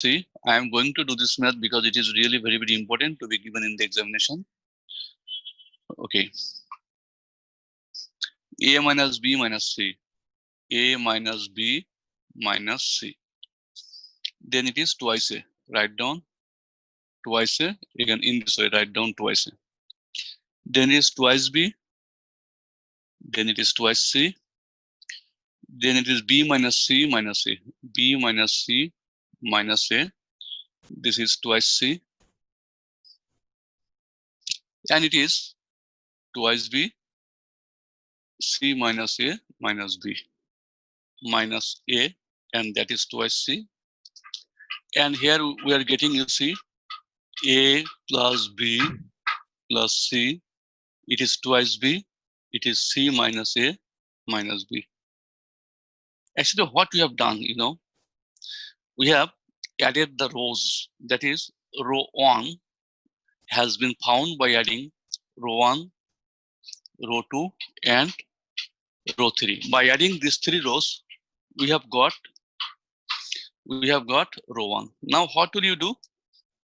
See, I am going to do this math because it is really very, very important to be given in the examination. Okay. A minus B minus C. A minus B minus C. Then it is twice A. Write down twice A. Again, in this way, write down twice A. Then it is twice B. Then it is twice C. Then it is B minus C minus A. B minus C minus A. This is twice C. And it is twice B. C minus A minus B minus A. And that is twice C. And here we are getting, you see, A plus B plus C. It is twice B. It is C minus A minus B. Actually, what we have done, we have added the rows. That is, row 1 has been found by adding row 1, row 2, and row 3. By adding these 3 rows, we have got row 1. Now, what will you do?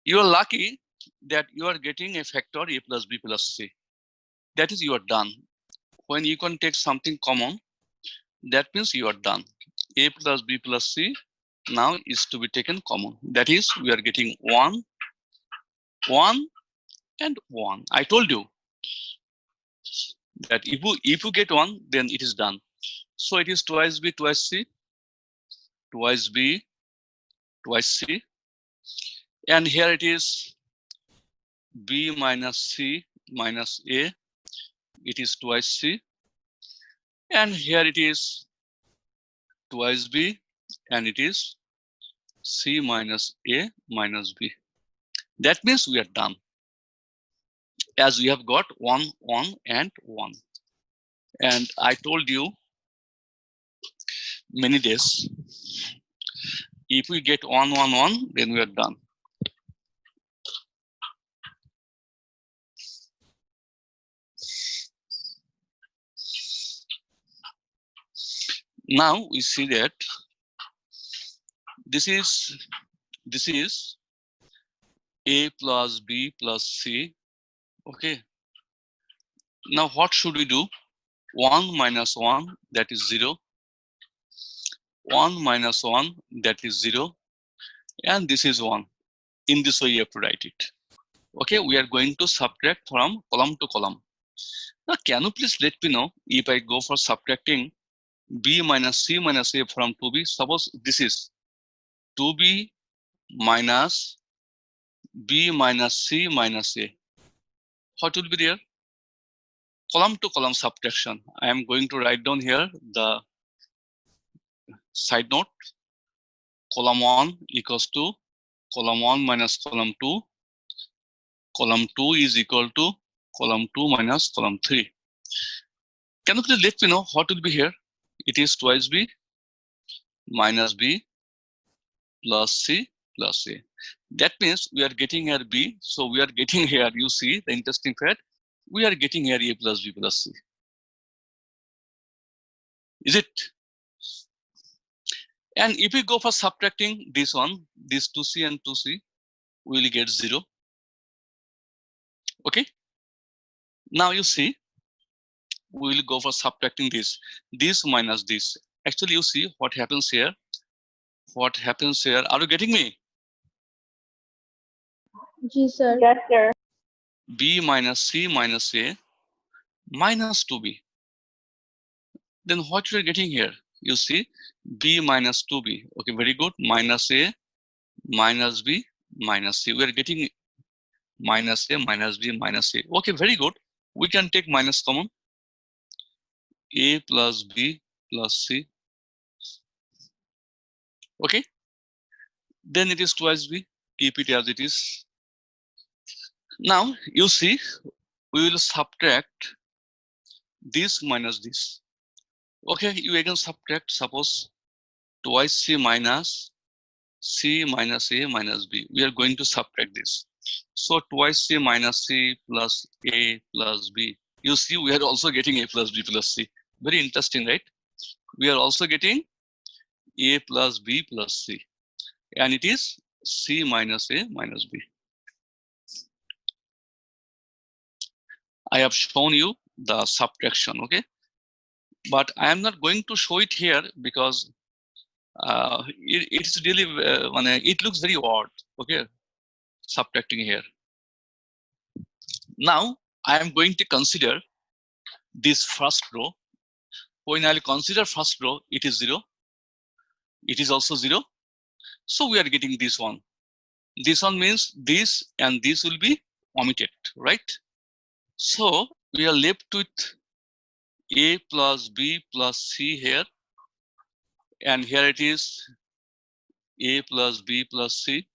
You are lucky that you are getting a factor A plus B plus C. That is, you are done. When you can take something common, that means you are done. A plus B plus C now is to be taken common. That is, we are getting 1, 1, and 1. I told you that if you get 1, then it is done. So it is twice B, twice C, twice B, twice C. And here it is B minus C minus A. It is twice C. And here it is twice B, and it is C minus A minus B. That means we are done, as we have got 1, 1, and 1. And I told you many days, if we get 1, 1, 1, then we are done. Now we see that this is A plus B plus C. Okay. Now what should we do? 1 minus 1, that is 0. 1 minus 1, that is 0. And this is 1. In this way, you have to write it. Okay, we are going to subtract from column to column. Now, can you please let me know if I go for subtracting B minus C minus A from 2B? Suppose this is 2B minus B minus C minus A. What will be there? Column to column subtraction. I am going to write down here the side note. Column 1 equals to column 1 minus column 2. Column 2 is equal to column 2 minus column 3. Can you please let me know what will be here? It is twice B minus B plus C plus A. That means we are getting here B. So we are getting here, you see the interesting fact, we are getting here A plus B plus C. Is it? And if we go for subtracting this one, this 2C and 2C, we will get 0. Okay. Now you see, we will go for subtracting this minus this. Actually, you see what happens here. What happens here? Are you getting me? Yes, sir. Yes, sir. B minus C minus A minus 2B. Then what we are getting here? You see, B minus 2B. Okay, very good. Minus A minus B minus C. We are getting minus A minus B minus A. Okay, very good. We can take minus common. A plus B plus C. Okay. Then it is twice B. Keep it as it is. Now you see, we will subtract this minus this. Okay, you again subtract, suppose twice C minus A minus B. We are going to subtract this. So twice C minus C plus A plus B. You see, we are also getting A plus B plus C. Very interesting, right? We are also getting A plus B plus C. And it is C minus A minus B. I have shown you the subtraction, okay? But I am not going to show it here because it's really, it looks very odd, okay? Subtracting here. Now, I am going to consider this first row. When I'll consider first row, it is 0. It is also 0. So we are getting this one. This one means this and this will be omitted, right? So we are left with A plus B plus C here. And here it is A plus B plus C.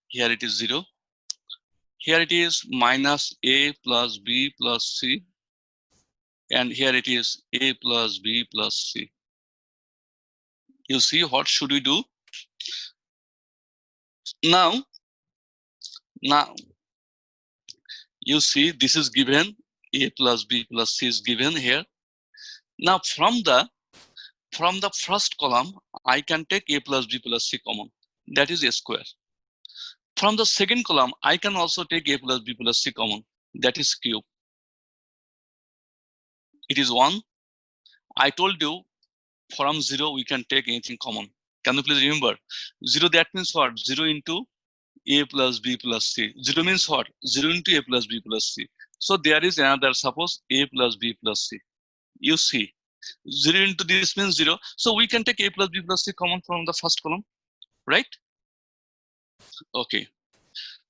Here it is 0. Here it is minus A plus B plus C. And here it is A plus B plus C. You see, what should we do? Now, you see this is given, A plus B plus C is given here. Now from the first column, I can take A plus B plus C common. That is A square. From the second column, I can also take A plus B plus C common. That is cube. It is 1. I told you from 0 we can take anything common. Can you please remember? 0, that means what? 0 into A plus B plus C. 0 means what? 0 into A plus B plus C. So there is another, suppose A plus B plus C. You see, 0 into this means 0. So we can take A plus B plus C common from the first column, right? Okay.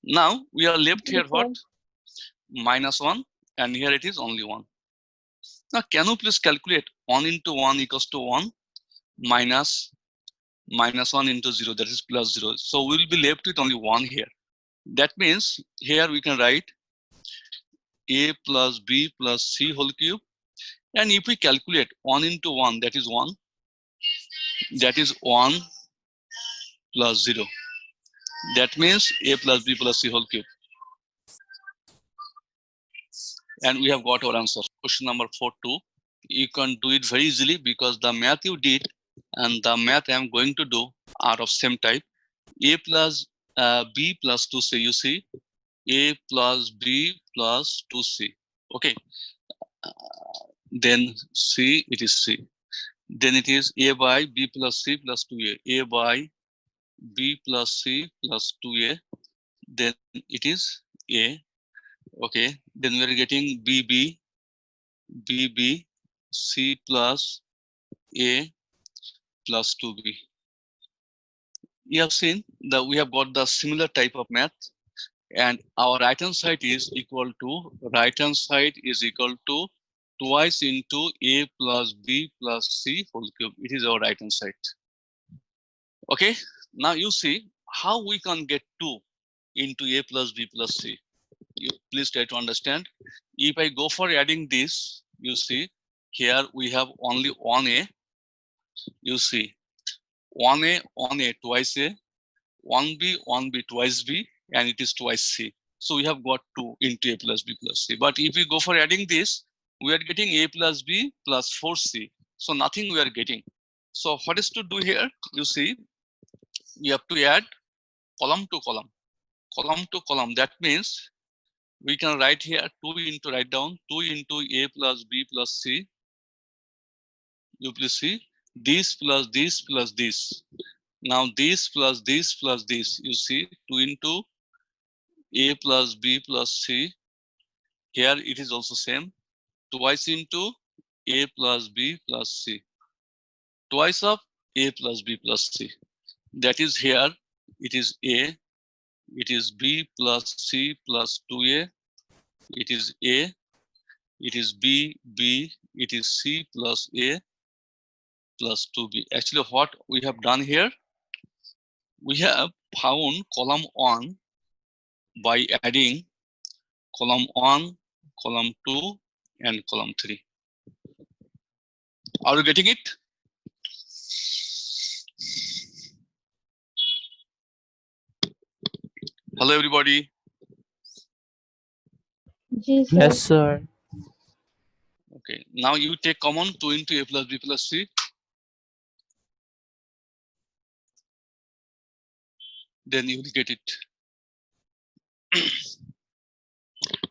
Now we are left here what? Minus 1, and here it is only 1. Now can you please calculate 1 into 1 equals to 1 minus 1 into 0, that is plus 0. So we will be left with only 1 here. That means here we can write A plus B plus C whole cube. And if we calculate 1 into 1, that is 1. That is 1 plus 0. That means A plus B plus C whole cube. And we have got our answer. Question number 4.2. You can do it very easily because the math you did and the math I am going to do are of same type. A plus B plus 2C, you see, A plus B plus 2C. Okay. Then C, it is C. Then it is A by B plus C plus 2A. A by B plus C plus 2A. Then it is A. Okay. Then we are getting BB, C plus A plus 2B. You have seen that we have got the similar type of math, and our right hand side is equal to twice into A plus B plus C whole cube. It is our right hand side. Okay. Now you see how we can get 2 into A plus B plus C. You please try to understand. If I go for adding this, you see here we have only 1A. You see 1A, twice A, 1B, twice B, and it is twice C. So we have got 2 into A plus B plus C. But if we go for adding this, we are getting A plus B plus 4C. So nothing we are getting. So what is to do here? You see, you have to add column to column. Column to column. That means we can write here 2 down 2 into A plus B plus C. You please see this plus this plus this. Now this plus this plus this. You see 2 into A plus B plus C. Here it is also same. Twice into A plus B plus C. Twice of A plus B plus C. That is here. It is A. It is B plus C plus 2A. It is A. It is B. It is C plus A plus 2B. Actually, what we have done here, we have found column 1 by adding column 1, column 2, and column 3. Are you getting it? Hello, everybody. Yes, sir. Okay, now you take common 2 into A plus B plus C. then you will get it.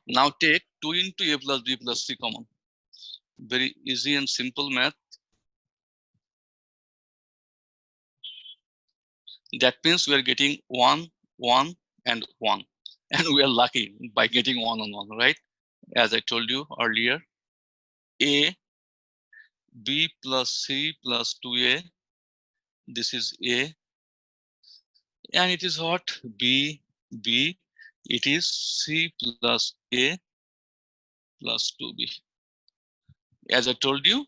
Now take 2 into a plus b plus c common. Very easy and simple math. That means we are getting 1, 1, and 1. And we are lucky by getting 1 on 1, right? As I told you earlier, a, b plus c plus 2a, this is a, and it is what? b, b, it is c plus a plus 2b. As I told you,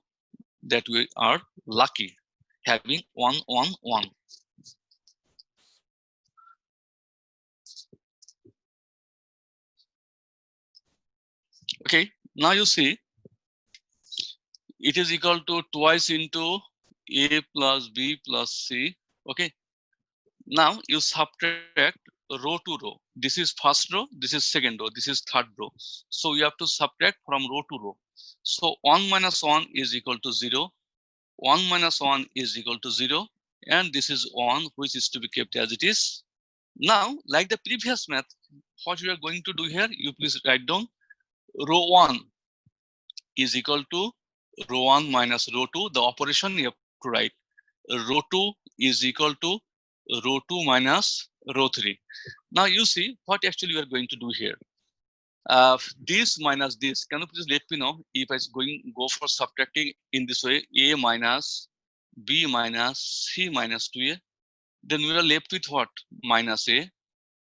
that we are lucky having 1, 1, 1. Okay, now you see it is equal to twice into a plus b plus c. Okay, now you subtract row to row. This is first row, this is second row, this is third row. So you have to subtract from row to row. So 1 minus 1 is equal to 0. 1 minus 1 is equal to 0. And this is 1, which is to be kept as it is. Now, like the previous math, what we are going to do here, you please write down row 1 is equal to row 1 minus row 2. The operation you have to write. Row 2 is equal to row 2 minus row 3. Now you see what actually we are going to do here. This minus this, can you please let me know if I go for subtracting in this way, a minus b minus c minus 2a, then we are left with what? Minus a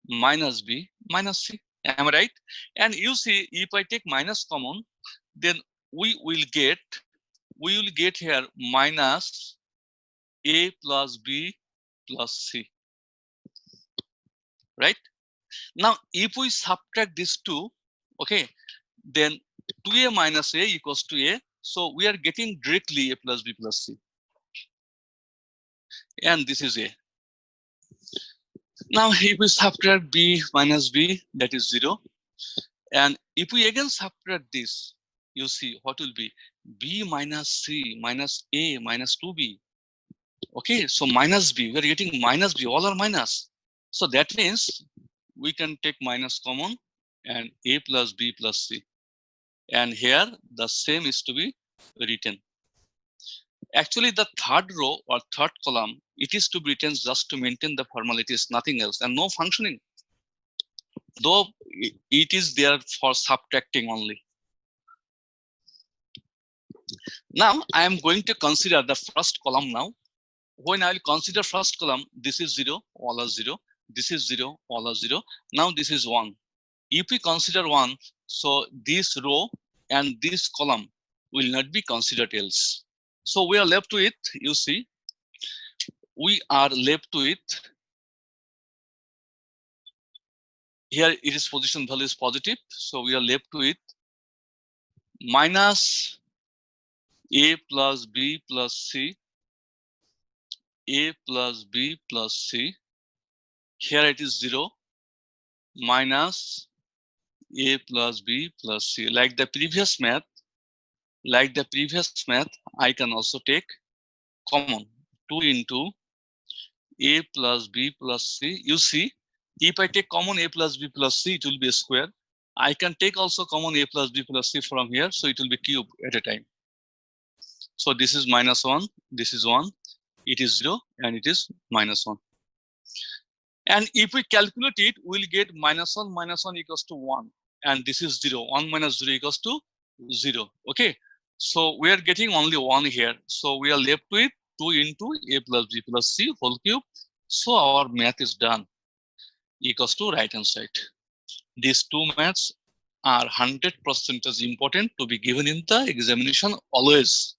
minus b minus c. Am I right? And you see, if I take minus common, then we will get here minus a plus b plus c, right? Now, if we subtract these two, okay, then 2a minus a equals to a. So we are getting directly a plus b plus c. And this is a. Now, if we subtract b minus b, that is 0. And if we again subtract this, you see what will be b minus c minus a minus 2b. Okay, so minus b, we are getting minus b, all are minus. So that means we can take minus common and a plus b plus c. And here the same is to be written. Actually, the third row or third column, it is to be written just to maintain the formalities, nothing else, and no functioning. Though it is there for subtracting only. Now I am going to consider the first column now. When I will consider first column, this is 0, all are 0. This is 0, all are 0. Now this is 1. If we consider 1, so this row and this column will not be considered else. So we are left with, you see, we are left with, here it is position value is positive. So we are left with minus a plus b plus c, a plus b plus c. Here it is 0 minus a plus b plus c. Like the previous math, I can also take common 2 into a plus b plus c. You see, if I take common a plus b plus c, it will be a square. I can take also common a plus b plus c from here, so it will be cube at a time. So this is minus 1, this is 1, it is 0, and it is minus 1. And if we calculate it, we'll get minus 1 equals to 1. And this is 0. 1 minus 0 equals to 0. Okay. So we are getting only 1 here. So we are left with 2 into a plus b plus c whole cube. So our math is done. Equals to right hand side. These two maths are 100% important to be given in the examination always.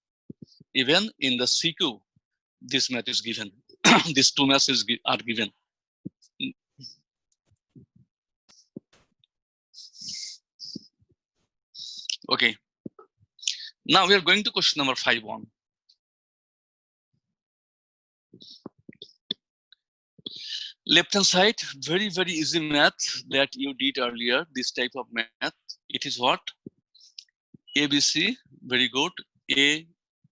Even in the CQ, this math is given. These two maths are given. Okay. Now we are going to question number 5.1. Left hand side, very, very easy math that you did earlier, this type of math. It is what? ABC, very good. A,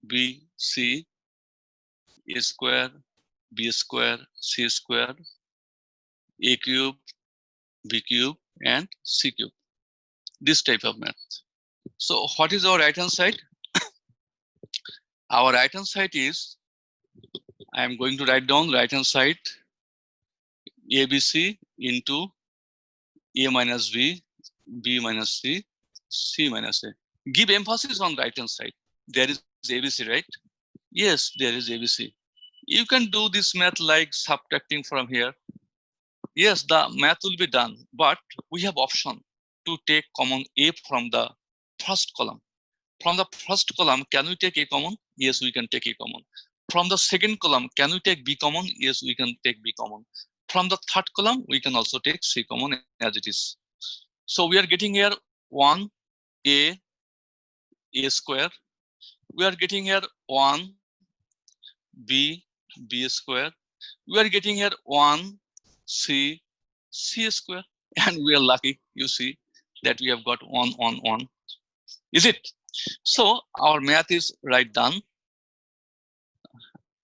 B, C, A square, B square, C square, A cube, B cube, and C cube. This type of math. So what is our right hand side? Our right hand side is, I am going to write down right hand side ABC into A minus B, B minus C, C minus A. Give emphasis on right hand side. There is ABC, right? Yes, there is ABC. You can do this math like subtracting from here. Yes, the math will be done, but we have option to take common A from the first column. From the first column, can we take A common? Yes, we can take A common. From the second column, can we take B common? Yes, we can take B common. From the third column, we can also take C common as it is. So we are getting here 1A, A square. We are getting here 1B, B square. We are getting here 1C, C square. And we are lucky, you see, that we have got 1. Is it? So our math is right done.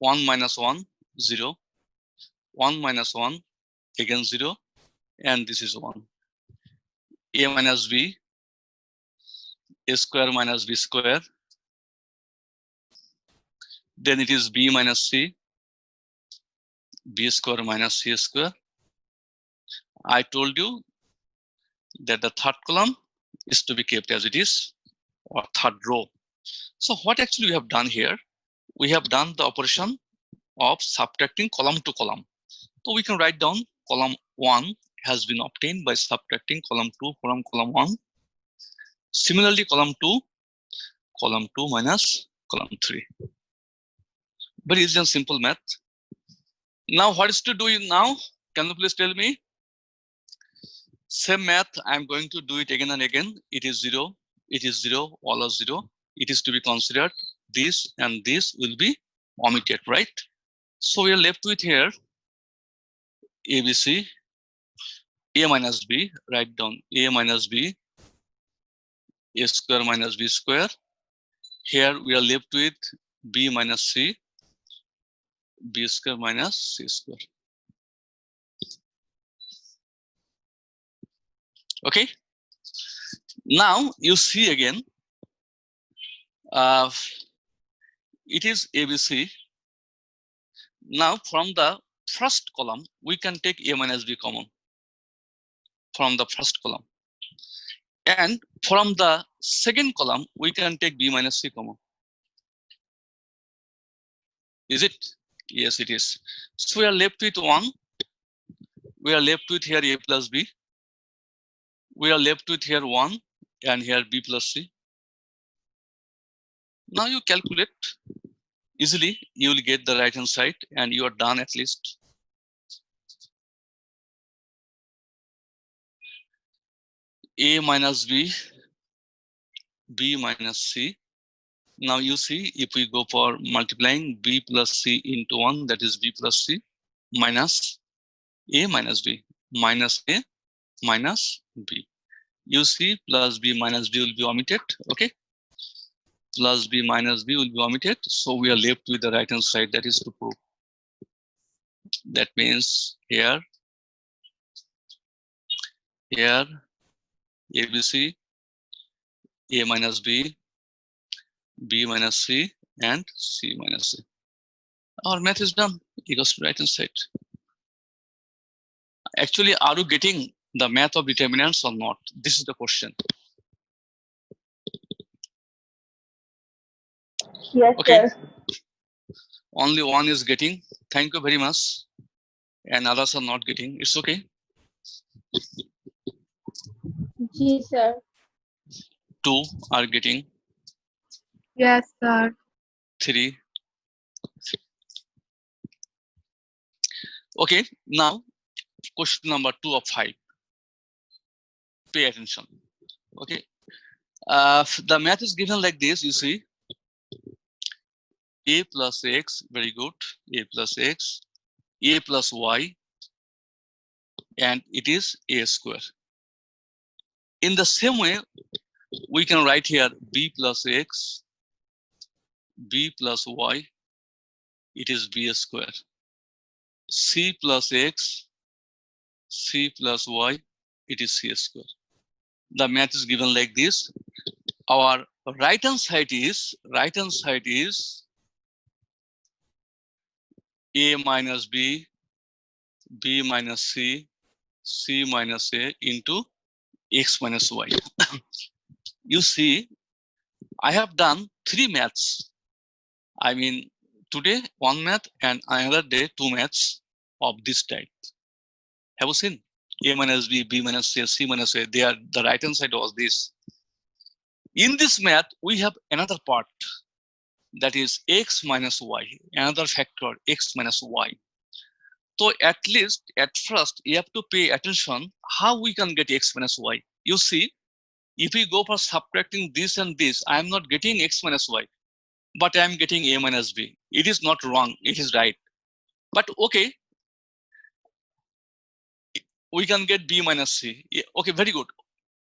1 minus 1, 0. 1 minus 1, again 0. And this is 1. A minus B, A square minus B square. Then it is B minus C, B square minus C square. I told you that the third column is to be kept as it is, or third row. So what actually we have done here? We have done the operation of subtracting column to column. So we can write down column 1 has been obtained by subtracting column 2 from column 1. Similarly, column 2 minus column 3. But it's just simple math. Now what is to do now? Can you please tell me? Same math, I'm going to do it again and again. It is 0, all are 0. It is to be considered. This and this will be omitted, right? So we are left with here ABC, A minus B, write down A minus B, A square minus B square. Here we are left with B minus C, B square minus C square. Okay. Now you see again, it is ABC. Now from the first column, we can take A minus B common from the first column. And from the second column, we can take B minus C common. Is it? Yes, it is. So we are left with 1. We are left with here A plus B. We are left with here 1 and here B plus C. Now you calculate easily, you will get the right hand side and you are done at least. A minus B, B minus C. Now you see, if we go for multiplying B plus C into 1, that is B plus C, minus A minus B, minus A minus B. You see, plus B minus B will be omitted, okay? Plus B minus B will be omitted. So we are left with the right hand side, that is to prove. That means here, ABC, A minus B, B minus C, and C minus C. Our math is done, equals to right hand side. Actually, are you getting the math of determinants or not? This is the question. Yes, okay. sir. Only one is getting. Thank you very much. And others are not getting. It's okay. Yes, sir. 2 are getting. Yes, sir. 3. Okay, now question number 2 of 5. Pay attention. Okay. The math is given like this, you see. A plus X, very good. A plus X, A plus Y, and it is A square. In the same way, we can write here B plus X, B plus Y, it is B square. C plus X, C plus Y, it is C square. The math is given like this. Our right hand side is A minus B, B minus C, C minus A into X minus Y. You see, I have done 3 maths. I mean, today 1 math and another day 2 maths of this type. Have you seen? A minus B, B minus C, C minus A, they are the right hand side was this. In this math, we have another part, that is X minus Y, another factor, X minus Y. So at least at first, you have to pay attention how we can get X minus Y. You see, if we go for subtracting this and this, I am not getting X minus Y, but I am getting A minus B. It is not wrong, it is right. But okay, we can get B minus C. Okay, very good.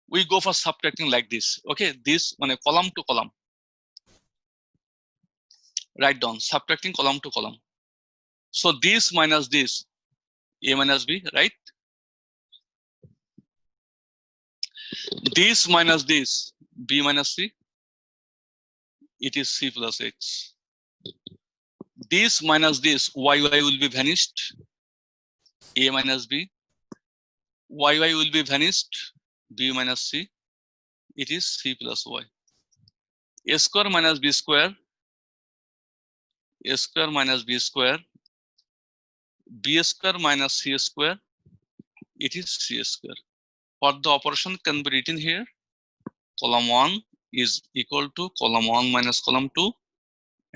We go for subtracting like this. Okay, this on a column to column. Write down, subtracting column to column. So this minus this, A minus B, right? This minus this, B minus C, it is C plus X. This minus this, YY will be vanished, A minus B. YY will be vanished, B minus C, it is C plus Y. A square minus B square, A square minus B square, B square minus C square, it is C square. What the operation can be written here? Column 1 is equal to column 1 minus column 2,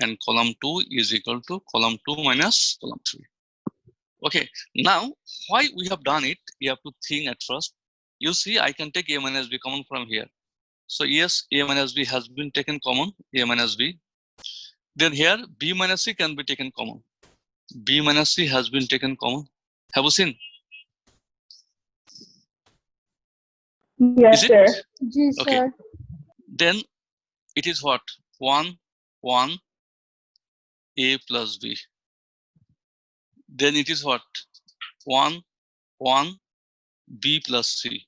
and column 2 is equal to column 2 minus column 3. Okay, now why we have done it, you have to think at first. You see, I can take A minus B common from here. So yes, A minus B has been taken common, A minus B. Then here, B minus C can be taken common. B minus C has been taken common. Have you seen? Yes, Is sir. it? Yes, Okay. sir. Then it is what? 1, 1, A plus B. Then it is what? 1, 1, B plus C.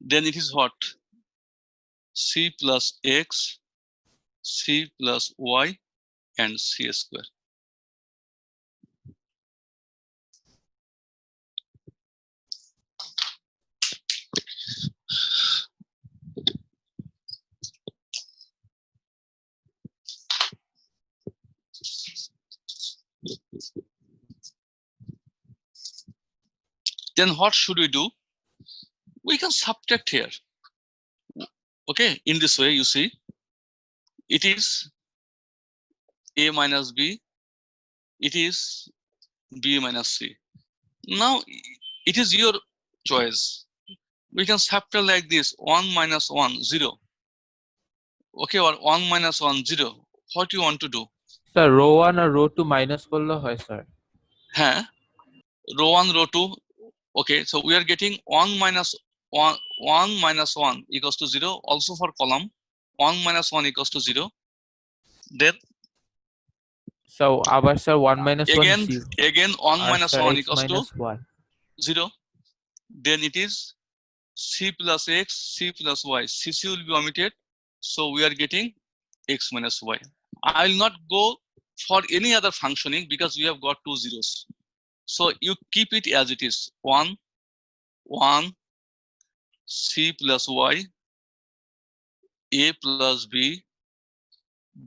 Then it is what? C plus X, C plus Y, and C square. Then what should we do? We can subtract here. Okay, in this way, you see, it is A minus B, it is B minus C. Now, it is your choice. We can subtract like this, 1 minus 1, 0. Okay, or 1 minus 1, 0. What you want to do? Sir, row 1 R row 2 minus করলে হয় sir. Huh? Row 1, row 2. Okay, so we are getting 1 minus 1 minus 1 equals to 0. Also for column, 1 minus 1 equals to 0. Then So আবার sir 1 minus 1 again 0 1 R minus sir 1 x equals to minus y 0. Then it is C plus X, C plus Y. CC will be omitted. So we are getting X minus Y. I will not go for any other functioning because we have got 2 zeros. So you keep it as it is. 1, 1, C plus Y, A plus B,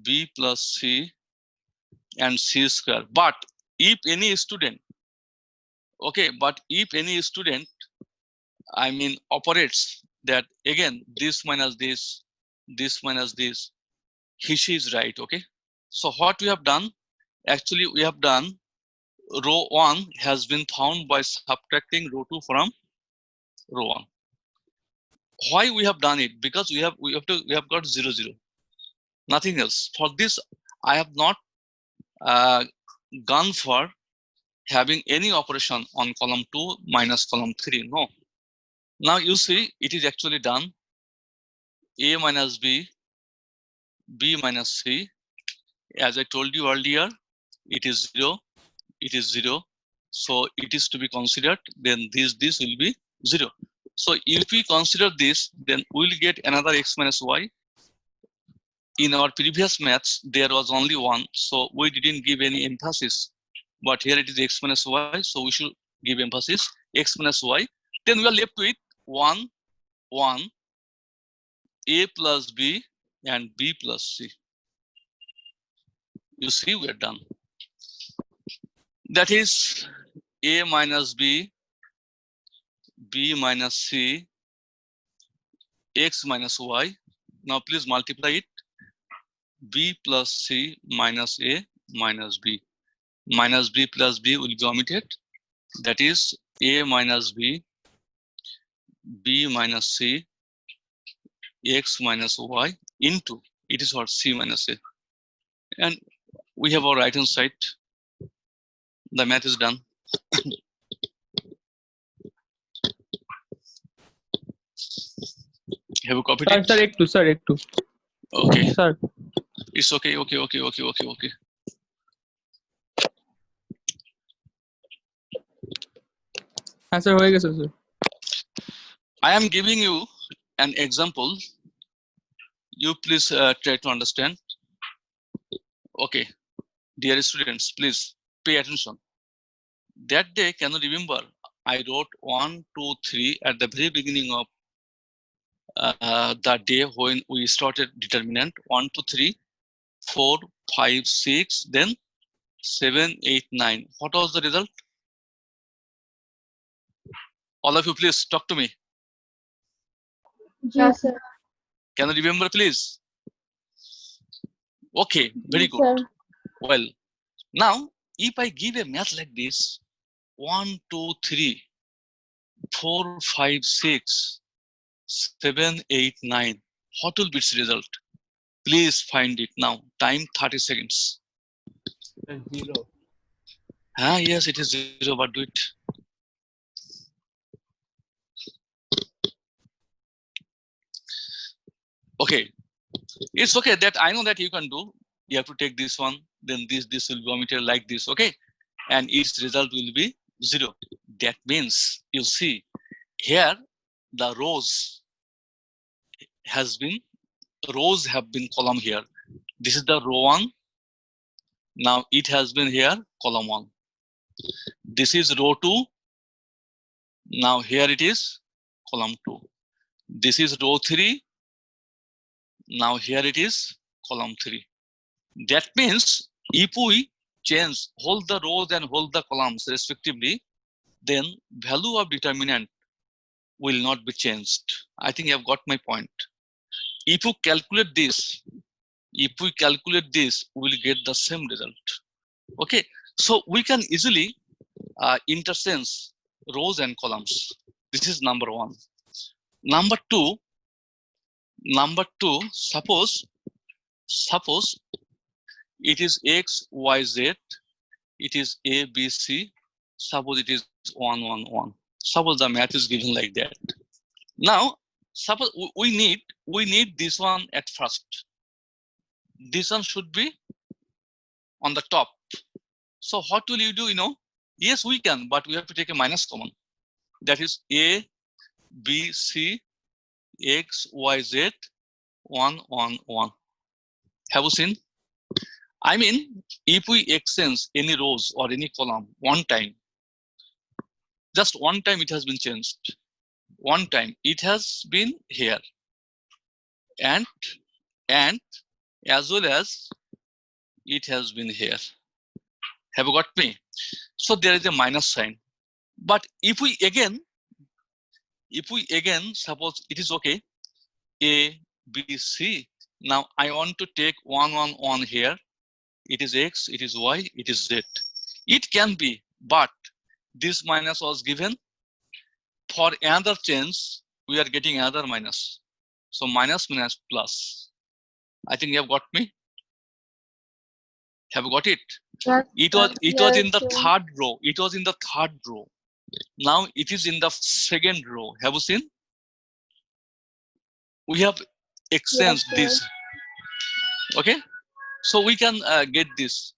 B plus C, and C square. But if any student, okay, but if any student, I mean, operates that again, this minus this minus this, she is right, okay? So what we have done, actually we have done row 1 has been found by subtracting row 2 from row 1. Why we have done it? Because we have got 0, 0. Nothing else. For this, I have not gone for having any operation on column 2 minus column 3. No. Now you see, it is actually done. A minus B, B minus C. As I told you earlier, it is 0, it is 0. So it is to be considered, then this will be 0. So if we consider this, then we'll get another x minus y. In our previous maths, there was only 1, so we didn't give any emphasis. But here it is x minus y, so we should give emphasis x minus y. Then we are left with 1, 1, a plus b and b plus c. You see, we are done. That is a minus b, b minus c, x minus y. Now please multiply it. B plus c minus a minus b. Minus b plus b will be omitted. That is a minus b, b minus c, x minus y into, it is what, c minus a. And we have our right hand side. The math is done. Have you copied it? Sir, ekটু. Okay, Sir. it's okay. Okay. হ্যাঁ sir হয়ে গেছে sir. I am giving you an example. You please try to understand. Okay, dear students, please pay attention. That day, can you remember? I wrote 1, 2, 3 at the very beginning of the day when we started determinant. 1, 2, 3, 4, 5, 6, then 7, 8, 9. What was the result? All of you, please talk to me. Yes, sir. Can you remember, please? Okay, very Yes, good. sir. Well, now if I give a math like this, 1, 2, 3, 4, 5, 6, 7, 8, 9, what will be its result? Please find it now. Time 30 seconds. 0. Yes, it is 0, but do it. Okay, it's okay that I know that you can do. You have to take this one, then this will be omitted like this, okay? And its result will be 0. That means, you see, here the rows have been column here. This is the row 1. Now it has been here column 1. This is row 2. Now here it is column 2. This is row 3. Now here it is column 3. That means if we change hold the rows and hold the columns respectively, then value of determinant will not be changed. I think you have got my point. If you calculate this, we will get the same result. Okay, so we can easily interchange rows and columns. This is number 1. Number 2, suppose it is x, y, z, it is a, b, c. Suppose it is 1, 1, 1. Suppose the math is given like that. Now, suppose we need this one at first. This one should be on the top. So what will you do? Yes, we can, but we have to take a minus common. That is a, b, c, x, y, z, 1, 1, 1. Have you seen? I mean, if we exchange any rows or any column one time, just one time it has been changed. One time it has been here, and as well as it has been here. Have you got me? So there is a minus sign. But if we again suppose it is okay, a, b, c. Now I want to take 1, 1, 1 here. It is x, it is y, it is z. It can be, but this minus was given. For another change, we are getting another minus. So minus minus plus. I think you have got me. Have you got it? Yes, It was in the Yes, sir. third row. It was in the third row. Now it is in the second row. Have you seen? We have exchanged Yes, this. Okay, so we can get this.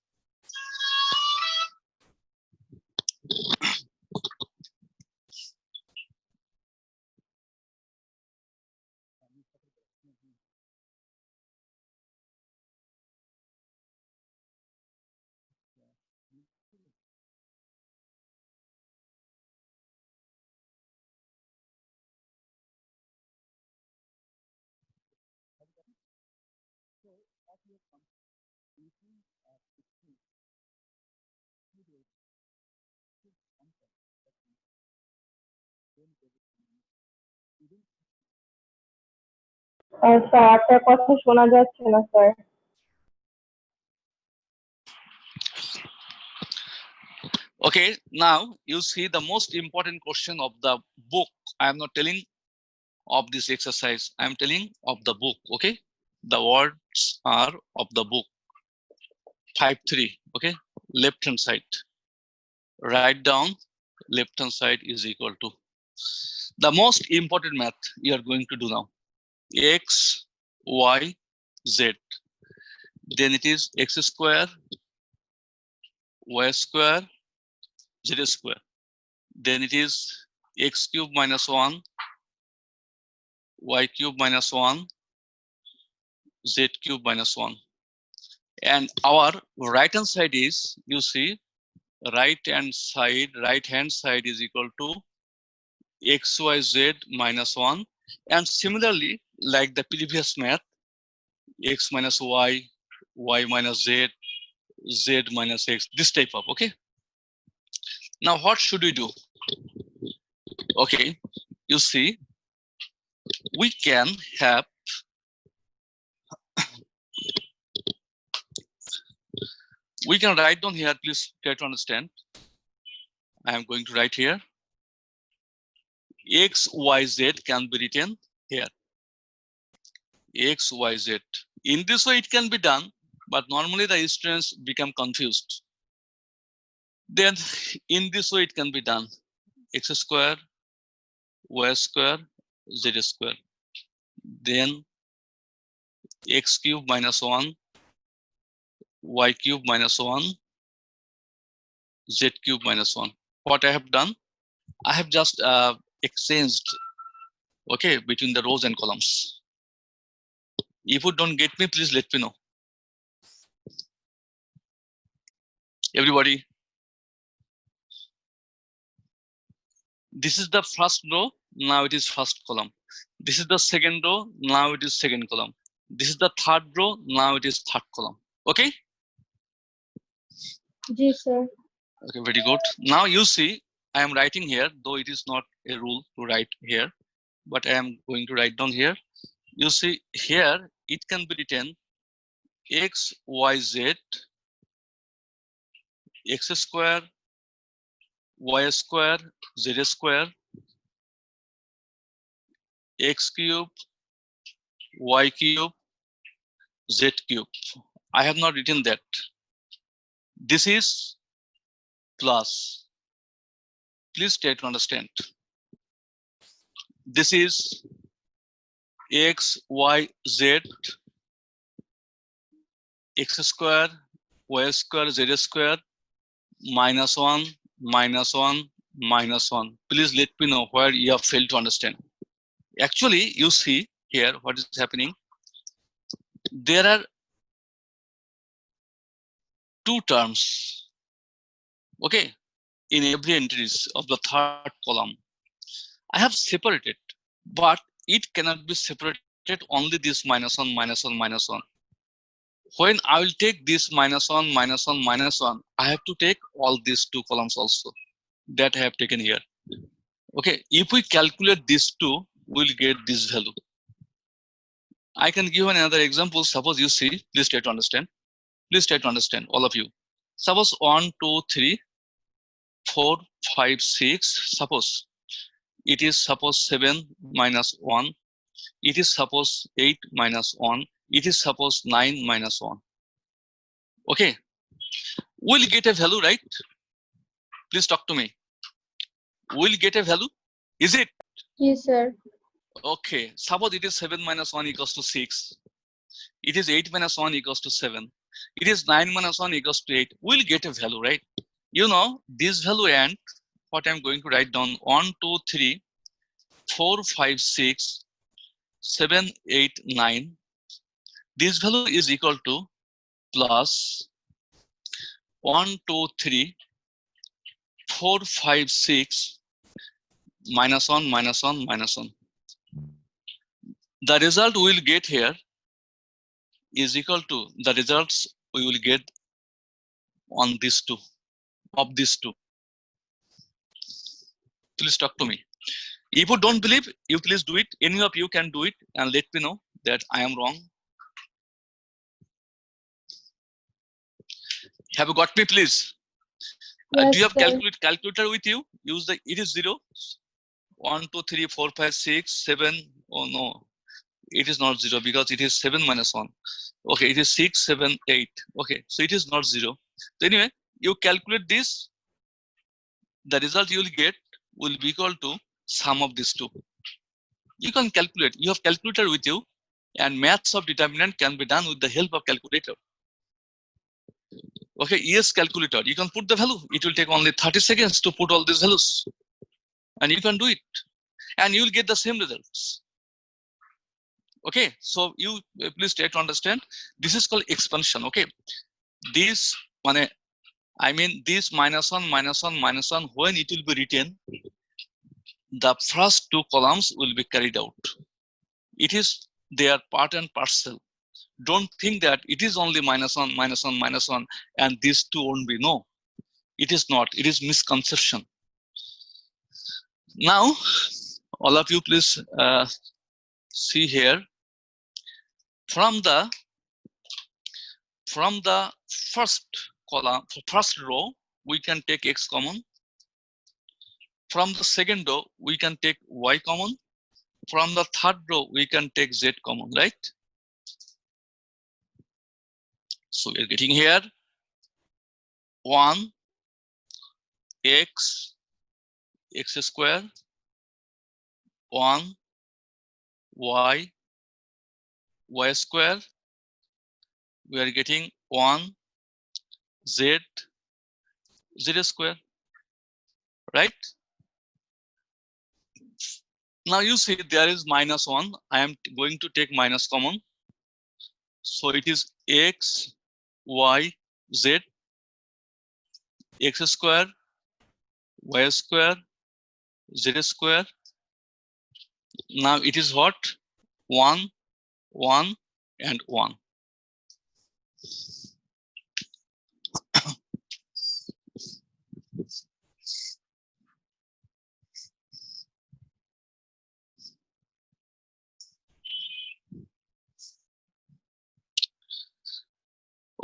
Sir আপনার কথা শোনা যাচ্ছে না sir. Okay, now you see the most important question of the book. I am not telling of this exercise. I am telling of the book. Okay, the words are of the book. 5.3. Okay, left hand side. Write down left hand side is equal to the most important math you are going to do now. X, Y, Z. Then it is x square, y square, z square. Then it is x cube minus 1, y cube minus 1, z cube minus 1. And our right hand side is, you see, right hand side is equal to xyz minus 1. And similarly, like the previous math, x minus y, y minus z, z minus x, this type of, okay? Now what should we do? Okay, you see, we can have, we can write down here, please try to understand. I am going to write here. X, Y, Z can be written here. X, Y, Z. In this way it can be done, but normally the students become confused. Then in this way it can be done. X square, Y square, Z square. Then x cube minus 1, y cube minus 1, z cube minus 1. What I have done, I have just exchanged, okay, between the rows and columns. If you don't get me, please let me know. Everybody, this is the first row, now it is first column. This is the second row, now it is second column. This is the third row, now it is third column. Okay? Yes, sir. Okay, very good. Now you see, I am writing here, though it is not a rule to write here, but I am going to write down here. You see here, it can be written x, y, z, x square, y square, z square, x cube, y cube, z cube. I have not written that. This is plus. Please try to understand. This is x, y, z, x square, y square, z square, minus 1, minus 1, minus 1. Please let me know where you have failed to understand. Actually, you see here what is happening. There are two terms, okay, in every entries of the third column. I have separated, but it cannot be separated only this minus 1, minus 1, minus 1. When I will take this minus 1, minus 1, minus 1, I have to take all these two columns also. That I have taken here. Okay, if we calculate these two, we'll get this value. I can give another example. Suppose you see, please try to understand. Please try to understand, all of you. Suppose 1, 2, 3, 4, 5, 6. Suppose it is suppose 7 minus 1. It is suppose 8 minus 1. It is suppose 9 minus 1. Okay, we'll get a value, right? Please talk to me. We'll get a value. Is it? Yes, sir. Okay, suppose it is 7 minus 1 equals to 6. It is 8 minus 1 equals to 7. It is 9 minus 1 equals to 8. We'll get a value, right? You know this value, and what I'm going to write down: 1, 2, 3, 4, 5, 6, 7, 8, 9. This value is equal to plus 1, 2, 3, 4, 5, 6, minus 1, minus 1, minus 1. The result we will get here is equal to the results we will get on these two, of these two. Please talk to me. If you don't believe, you please do it. Any of you can do it and let me know that I am wrong. Have you got me, please? Yes, Do you have sir. calculator with you? Use the, it is 0. 1, 2, 3, 4, 5, 6, 7. Oh no, it is not 0 because it is 7 minus 1. Okay, it is 6, 7, 8. Okay, so it is not 0. So anyway, you calculate this. The result you will get will be equal to sum of these two. You can calculate. You have calculator with you, and maths of determinant can be done with the help of calculator. Okay, yes, calculator. You can put the value. It will take only 30 seconds to put all these values, and you can do it, and you will get the same results. Okay, so you please try to understand. This is called expansion. Okay, this I mean this minus 1, minus 1, minus 1. When it will be written, the first two columns will be carried out. It is their part and parcel. Don't think that it is only minus 1, minus 1, minus 1, and these two won't be. No, it is not. It is misconception. Now, all of you, please see here. From the first column, first row, we can take x common. From the second row, we can take y common. From the third row, we can take z common, right? So we're getting here 1 x square, 1 y square. We are getting 1 z square, right? Now you see there is minus 1. I am going to take minus common. So it is x, y, z, x square, y square, z square. Now it is what? 1, 1, and 1.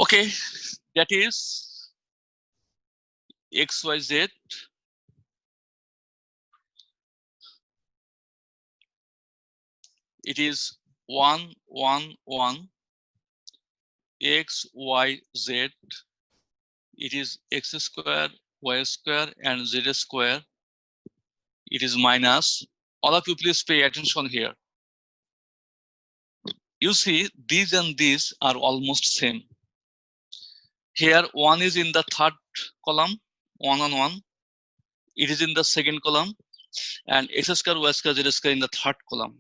Okay, that is x, y, z. It is 1, 1, 1, x, y, z. It is x square, y square, and z square. It is minus. All of you, please pay attention here. You see, these and these are almost same. Here, 1 is in the third column, 1 on 1. It is in the second column, and x square, y square, z square in the third column,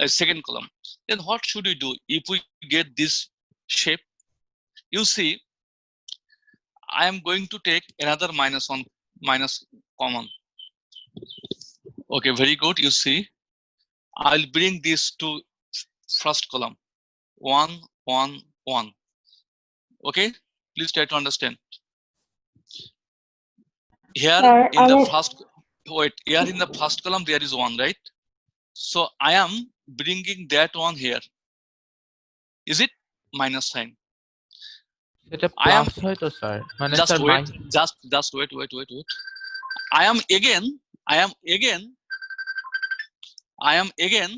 second column. Then what should we do if we get this shape? You see, I am going to take another minus 1, minus common. Okay, very good. You see, I'll bring this to first column. 1, 1, 1. Okay, please try to understand. Here Sir, in the first, wait, here in the first column there is 1, right? So I am bringing that one here. Is it minus sign? সেটা I am plus হয় তো sir, মানে just sir wait, just wait. I am again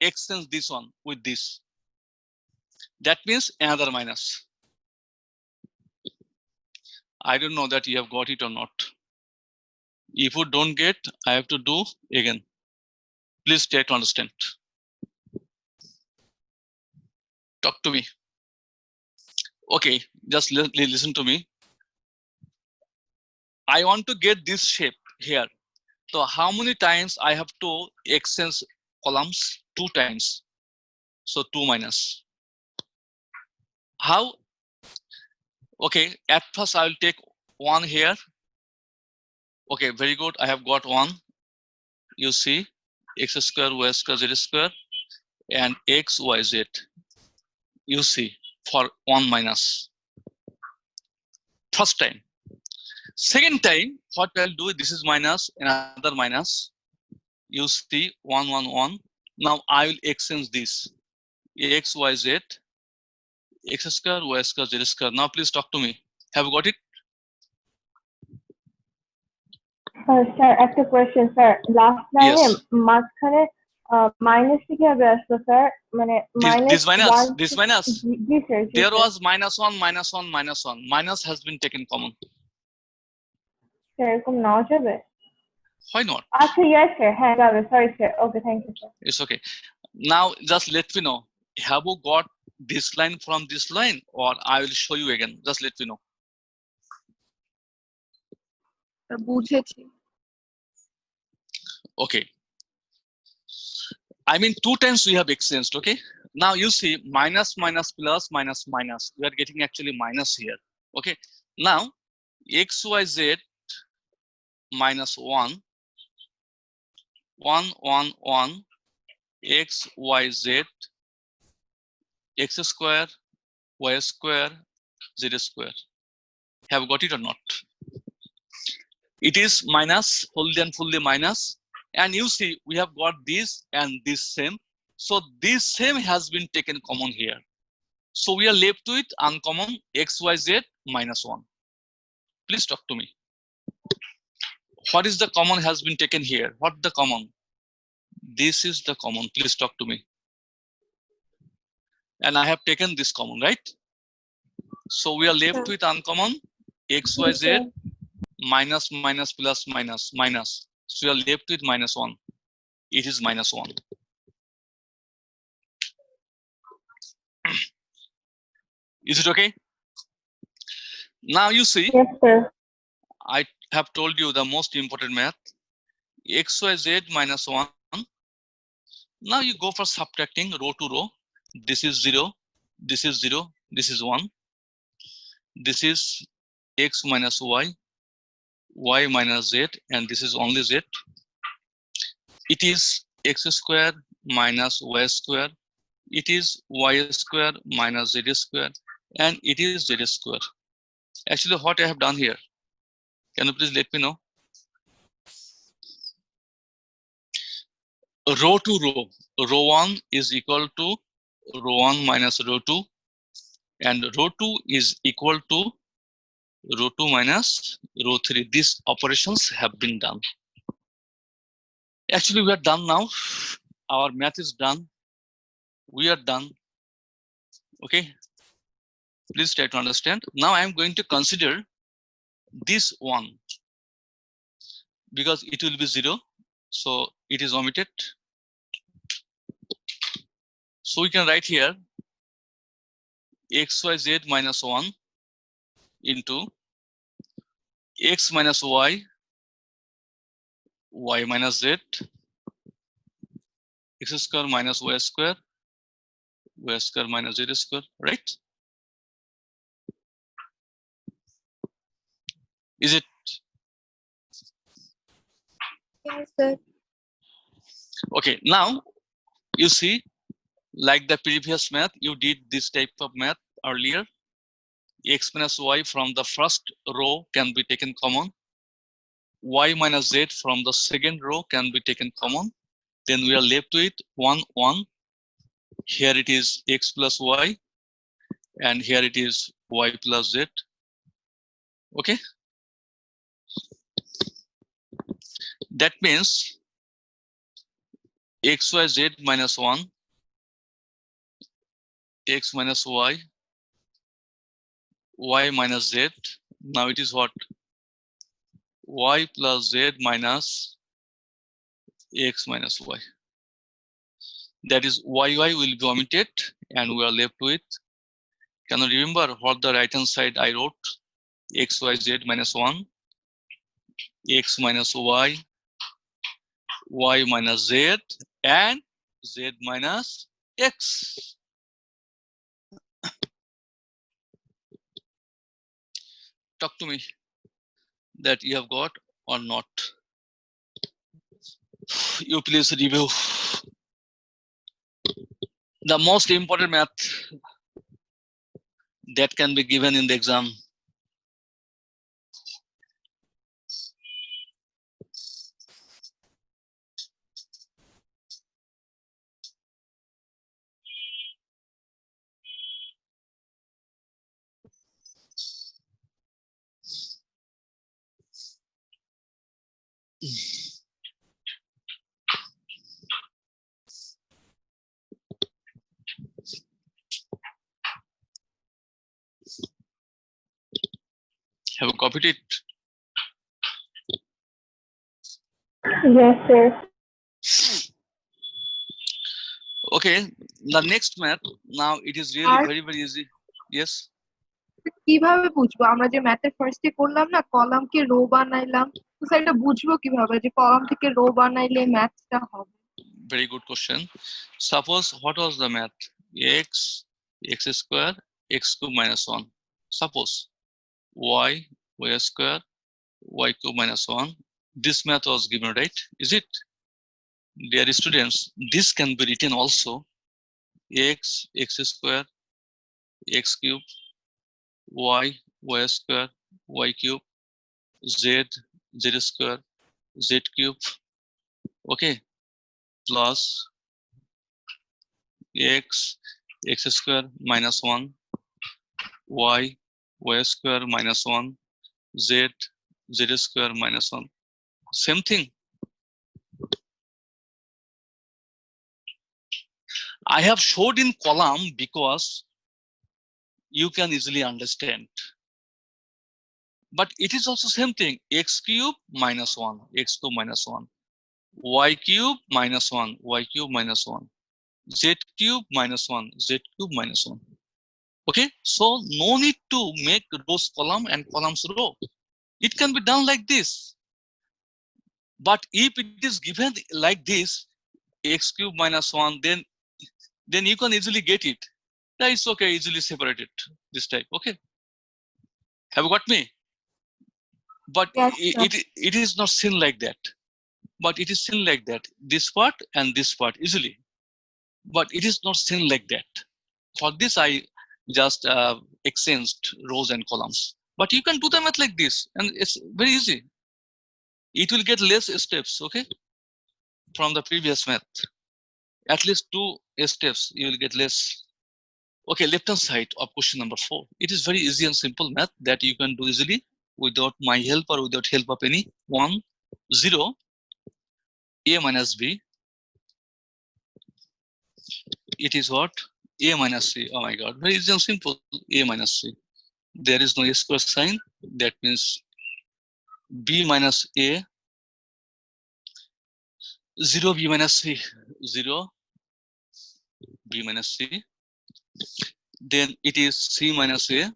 exchange this one with this. That means another minus. I don't know that you have got it or not. If you don't get, I have to do again. Please try to understand. Talk to me. Okay, just listen to me. I want to get this shape here. So how many times I have to exchange columns? 2 times. So 2 minus. How? Okay, at first I will take 1 here. Okay, very good. I have got 1. You see, x square, y square, z square, and x, y, z. You see, for 1 minus. First time. Second time, what I'll do, this is minus, another minus. You see, 1, 1, 1. Now I will exchange this. X, Y, Z, x square, y square, z square. Now please talk to me. Have you got it? Sir একটা question sir, last লাইনে Yes. মাঝখানে minus কিভাবে আসলো sir? মানে This minus minus, 1। this minus. G sir, G There sir. was minus 1, minus 1, minus 1. Minus has been taken common. Sir এরকম নাও যাবে? Why not? আচ্ছা ইয়েস স্যার, হ্যাঁ যাবে। Sorry sir. Okay, thank you sir. It's okay. Now just let me know. Have you got this line from this line, or I will show you again? Just let me know. বুঝেছি। Okay. I mean 2 times we have exchanged. Okay. Now you see minus, minus, plus, minus, minus. We are getting actually minus here. Okay. Now x, y, z minus 1, 1, 1, 1, x, y, z, x square, y square, z square. Have you got it or not? It is minus, wholly and fully minus. And you see, we have got this and this same. So this same has been taken common here. So we are left with uncommon x, y, z minus 1. Please talk to me. What is the common has been taken here? What the common? This is the common. Please talk to me. And I have taken this common, right? So we are left with uncommon x, y, z minus, minus, plus, minus, minus. So we are left with minus 1. It is minus 1. Is it okay? Now you see, Yes, sir. I have told you the most important math. X, y, z minus 1. Now you go for subtracting row to row. This is 0. This is 0. This is 1. This is x minus y, y minus z, and this is only z. It is x square minus y square. It is y square minus z square, and it is z square. Actually, what I have done here, can you please let me know? Row to row, row 1 is equal to row 1 minus row 2, and row 2 is equal to row 2 minus row 3. These operations have been done. Actually, we are done now. Our math is done. We are done. Okay. Please try to understand. Now I am going to consider this one because it will be 0. So it is omitted. So we can write here xyz minus 1 into x minus y, y minus z, x square minus y square minus z square, right? Is it? Yes, sir. Okay, now you see, like the previous math, you did this type of math earlier. X minus y from the first row can be taken common. Y minus z from the second row can be taken common. Then we are left with 1, 1. Here it is x plus y, and here it is y plus z. Okay. That means xyz minus 1, x minus y, y minus z. Now it is what? Y plus z minus x minus y. That is yy will be omitted, and we are left with, can you remember what the right hand side I wrote? Xyz minus 1, x minus y, y minus z, and z minus x. Talk to me that you have got or not. You please review. The most important math that can be given in the exam. Have you copied it? Yes, sir. Okay, the next math, now it is really আর- very, very easy. Yes, কিভাবে বুঝবো আমরা যে ম্যাথের ফার্স্টে করলাম না কলামকে rho বানাইলাম তো স্যার এটা বুঝবো কিভাবে যে কলাম থেকে রো বানাইলে ম্যাথটা হবে very good question. Suppose what was the math? X, x square, x cube minus 1. Suppose y, y square, y cube minus 1. This math was given, right? Is it? Dear students, this can be written also x, x square, x cube, y, y square, y cube, z, z square, z cube, okay, plus x, x square minus 1, y, y square minus 1, z, z square minus 1. Same thing. I have showed in column because you can easily understand. But it is also same thing. X cube minus 1, x cube minus 1, y cube minus 1, y cube minus 1, z cube minus 1, z cube minus 1. Okay, so no need to make rows column and columns row. It can be done like this. But if it is given like this, x cube minus 1, then you can easily get it. That is okay, easily separate it this type. Okay, have you got me? But Yes, it is not seen like that. But it is seen like that. This part and this part easily. But it is not seen like that. For this, I just exchanged rows and columns. But you can do the math like this, and it's very easy. It will get less steps, okay, from the previous math. At least 2 steps, you will get less. Okay, left hand side of question number 4. It is very easy and simple math that you can do easily without my help or without help of any 1, 0, a minus b. It is what? A minus c. Oh my god, very easy and simple. A minus c. There is no square sign. That means b minus a, 0 b minus c, 0 b minus c. Then it is c minus a,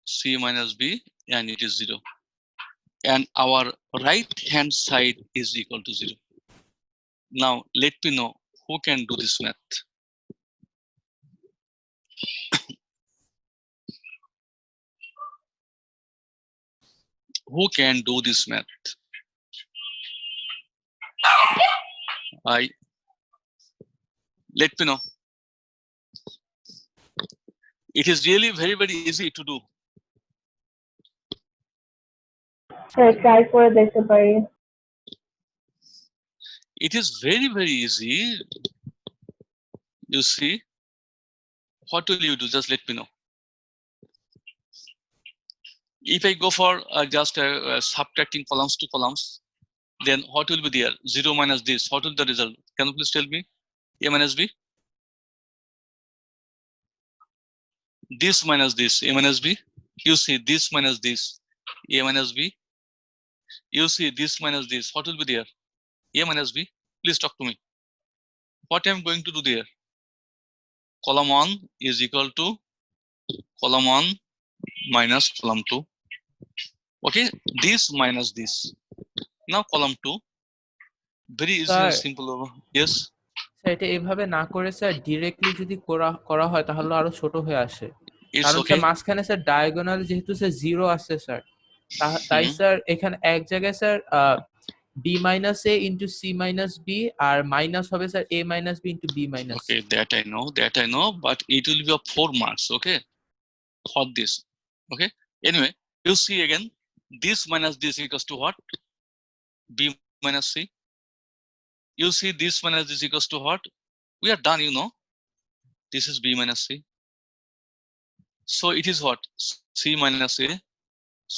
c minus b, and it is 0. And our right hand side is equal to 0. Now let me know who can do this math. Who can do this math? Let me know. It is really very, very easy to do. Sir, try করে দেখতে পারি। It is very, very easy. You see, what will you do? Just let me know. If I go for just subtracting columns to columns, then what will be there? 0 minus this. What will the result? Can you please tell me? A minus b. This minus this. A minus b. You see this minus this. A minus b. You see this minus this. What will be there? A minus b. Please talk to me. What I am going to do there? Column 1 is equal to column 1 minus column 2. Okay, this minus this. Now column 2. Very easy Sir. and simple. Yes. Sir এটা এভাবে না করে sir directly যদি করা হয় তাহলে আরো ছোট হয়ে আসে, It's কারণ okay. স্যার মাঝখানে স্যার ডায়াগোনাল যেহেতু স্যার জিরো আছে স্যার, তাই Mhm. স্যার এখানে এক জায়গায় sir b minus a into c minus b আর মাইনাস হবে sir a minus b into b minus c. Okay, that I know, but it will be of 4 marks, okay, for this. Okay. Anyway, you see again, this minus this equals to what? B minus C. You see this minus this equals to what? We are done, you know. This is B minus C. So it is what? C minus A,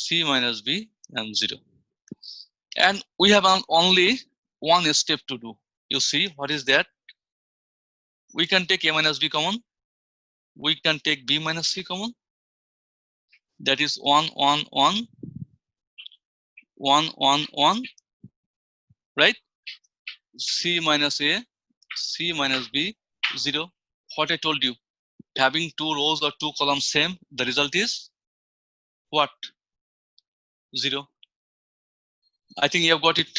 C minus B, and 0. And we have only one step to do. You see, what is that? We can take A minus B common. We can take B minus C common. That is 1, 1, 1, 1, 1, 1, right? C minus A, C minus B, 0. What I told you, having 2 rows or 2 columns same, the result is what? 0. I think you have got it.